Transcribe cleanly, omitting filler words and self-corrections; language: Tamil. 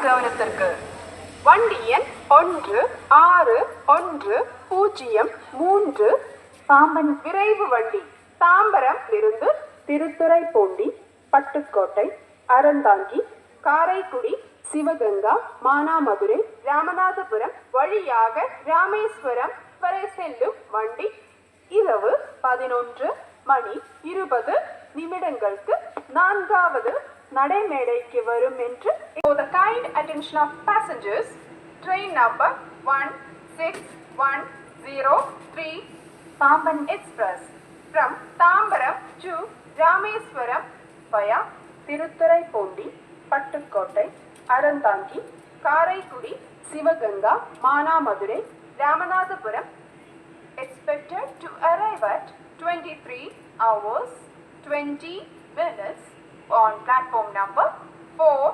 கவனத்திற்கு வண்டி எண் 161003 பாம்பன் விரைவு வண்டி தாம்பரம் இருந்து திருத்துறைப்பூண்டி, பட்டுக்கோட்டை, அறந்தாங்கி, காரைக்குடி, சிவகங்கா, மானாமதுரை, ராமநாதபுரம் வழியாக ராமேஸ்வரம் வரை செல்லும் வண்டி இரவு 11:20 4வது நடைமேடைக்கு வரும் என்று. For the kind attention of passengers, train number 16-103 Pamban express from Tambaram to Rameswaram via Thiruthuraipoondi, Pattukkottai, Aranthangi, Karaikudi, Sivaganga, Manamadurai, Ramanathapuram expected to arrive at 23 hours 20 minutes on platform number 4